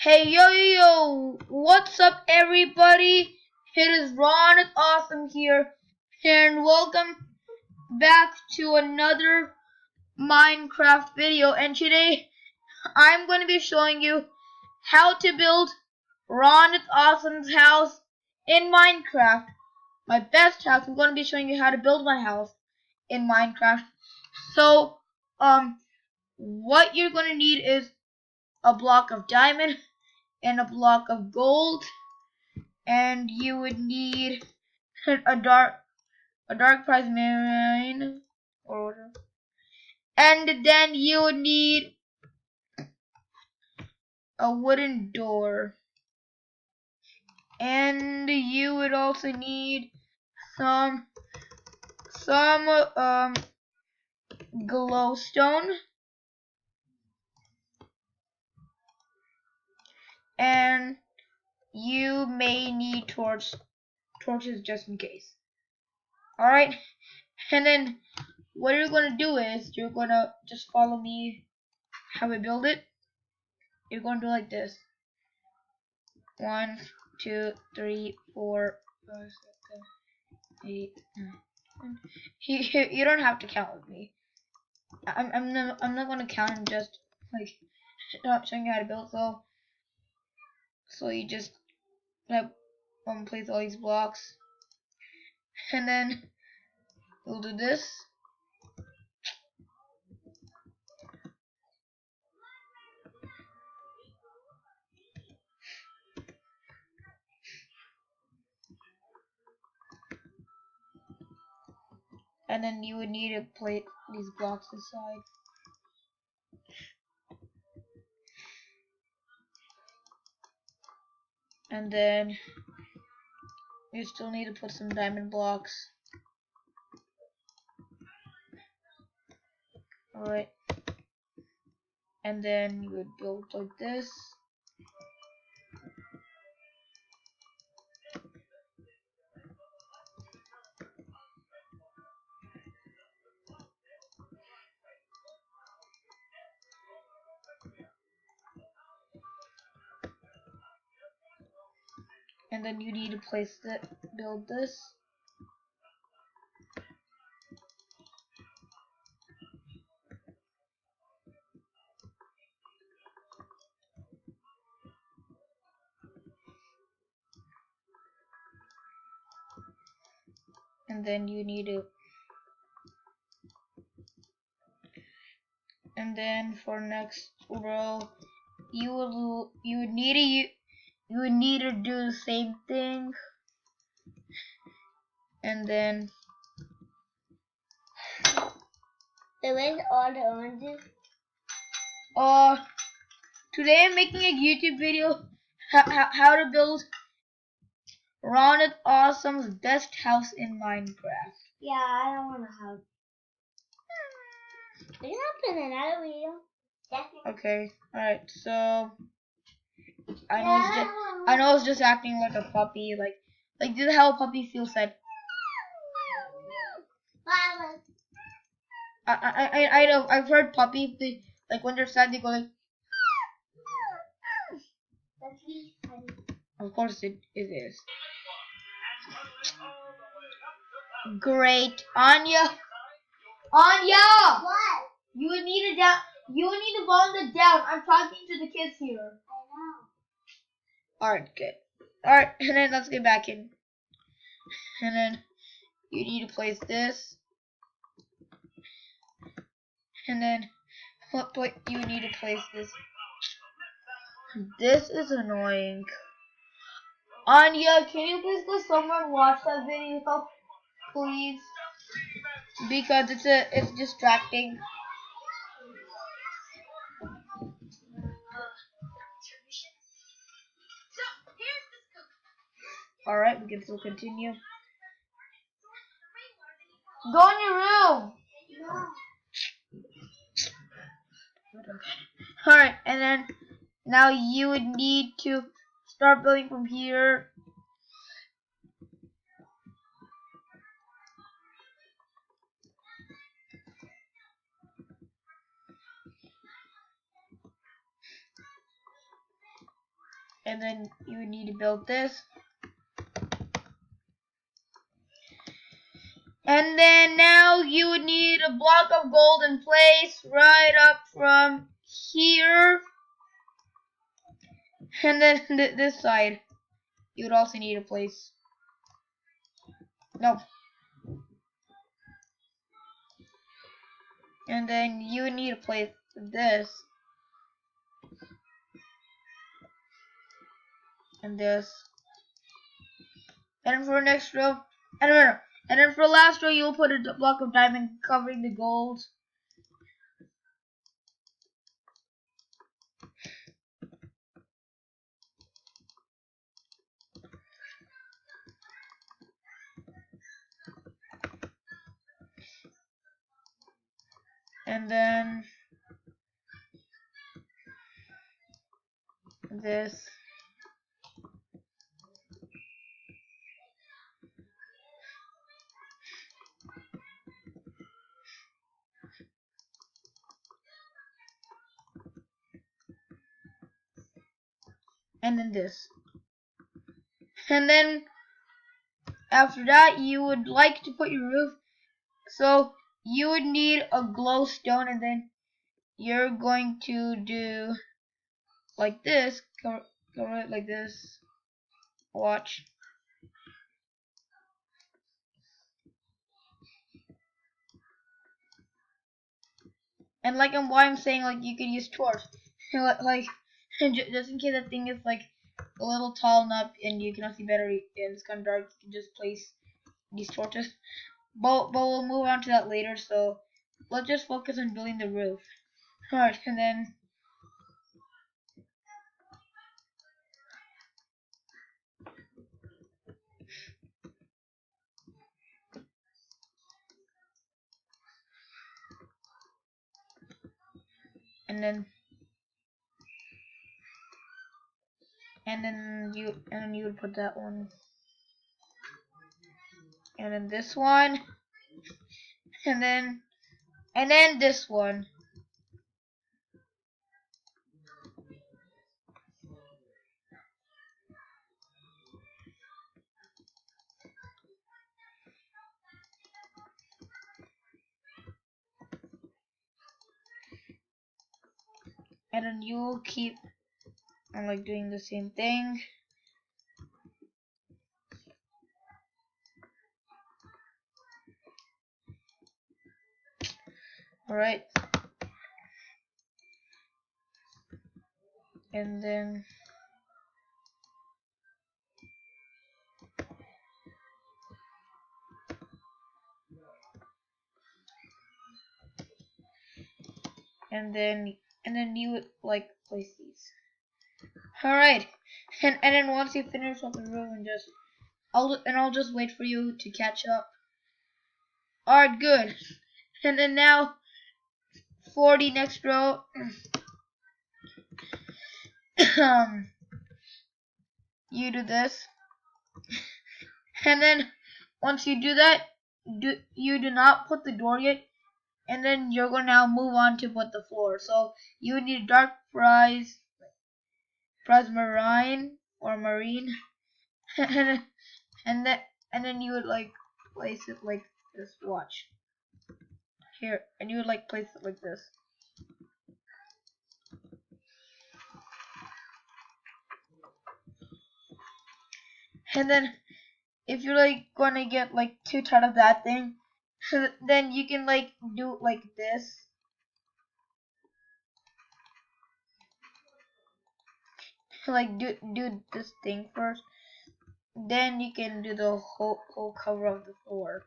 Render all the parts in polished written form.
Hey yo, what's up everybody? It is Ronit Awesome here, and welcome back to another Minecraft video. And today I'm going to be showing you how to build Ronit Awesome's house in Minecraft. My best house. I'm going to be showing you how to build my house in Minecraft. So, what you're going to need is a block of diamond and a block of gold, and you would need a dark prismarine or whatever, and then you would need a wooden door, and you would also need some glowstone, and you may need torches just in case. Alright, and then what you're gonna do is you're gonna just follow me how I build it. You're gonna do like this. 1, 2, 3, 4, 5, 6, 7, 8, 9. You don't have to count with me. I'm not gonna count. I'm just like showing you how to build. So you just have place all these blocks, and then we'll do this. And then you would need to place these blocks aside. And then you still need to put some diamond blocks. Alright. And then you would build like this. And then you need to build this. And then you need to, and then for next row, you would need to do the same thing. And then where's all the oranges? Today I'm making a YouTube video how to build Ronit Awesome's best house in Minecraft. Yeah, I don't want to have. We have in another video. Okay, alright, so I know it's just acting like a puppy, like this is how a puppy feels like. I know, I've heard puppies, like when they're sad they go like. Of course it is. Great, Anya. What? You would need to volume it down. I'm talking to the kids here. I know. Alright, good. Alright, and then let's get back in. And then you need to place this. And then you need to place this. This is annoying. Anya, can you please let someone watch that video, please? Because it's distracting. Alright, we can still continue. Go in your room! No. Alright, and then now you would need to start building from here. and then you would need to build this. And then now you would need a block of gold in place right up from here. And then this side, you would also need a place. No. And then you would need a place this. And this. And then for the next row, and then for the last row, you'll put a block of diamond covering the gold. And then this. And then this. And then after that, you would like to put your roof. So you would need a glowstone, and then you're going to do like this. Cover it like this. Watch. And like why I'm saying, like, you could use torch, like just in case that thing is like a little tall enough and you cannot see better and it's kind of dark, you can just place these torches. But we'll move on to that later. So let's just focus on building the roof. Alright, and then and then you would put that one, and then this one, and then this one. And then you'll keep on like doing the same thing. Alright. And then you would like place these. Alright. And then once you finish up the room, and I'll just wait for you to catch up. Alright, good. And then now for the next row, you do this. And then once you do that, you do not put the door yet. And then you're going to now move on to put the floor. So you need dark prize marine or marine, and then you would like place it like this. Watch here, and you would like place it like this. And then if you're like gonna get like too tired of that thing, then you can like do like this. Like do this thing first. Then you can do the whole cover of the floor.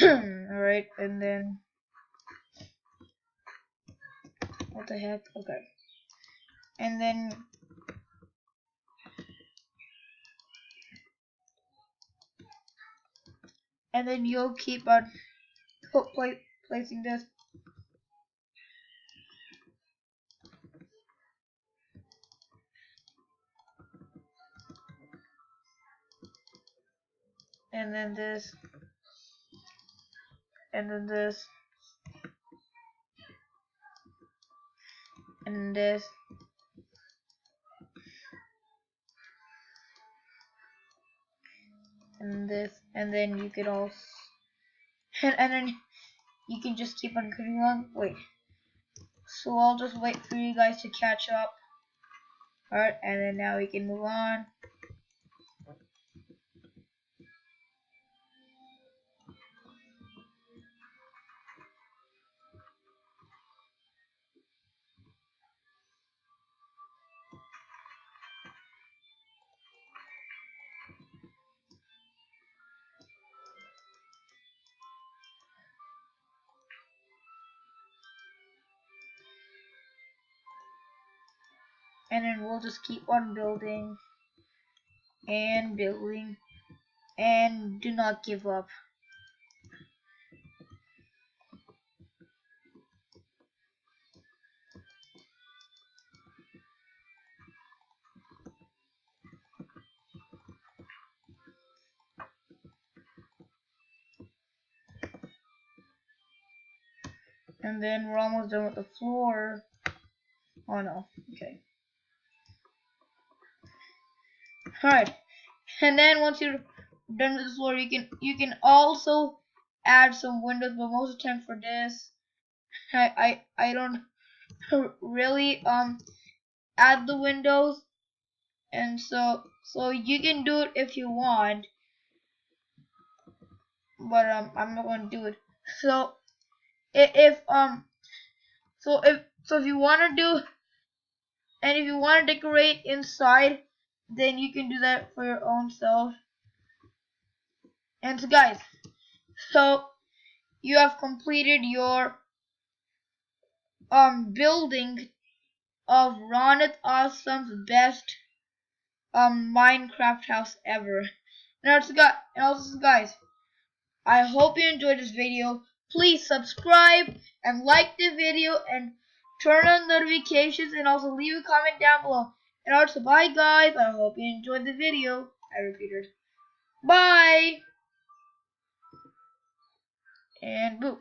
Alright, and then what the heck? Okay. And then you'll keep on placing this. and then this, and then this, and then this, and this, and then you could also, and then you can just keep on cutting on. Wait, so I'll just wait for you guys to catch up. Alright, and then now we can move on. And then we'll just keep on building and building and do not give up. And then we're almost done with the floor. Oh no, okay. Alright, and then once you're done with the floor, you can also add some windows, but most of the time for this, I don't really add the windows, and so you can do it if you want, but I'm not going to do it. So if if you want to do, and if you want to decorate inside, then you can do that for your own self. And so guys, so you have completed your building of Ronit Awesome's best Minecraft house ever. And also guys, I hope you enjoyed this video. Please subscribe and like the video and turn on notifications, and also leave a comment down below. And also bye guys, I hope you enjoyed the video. I repeated. Bye! And boop.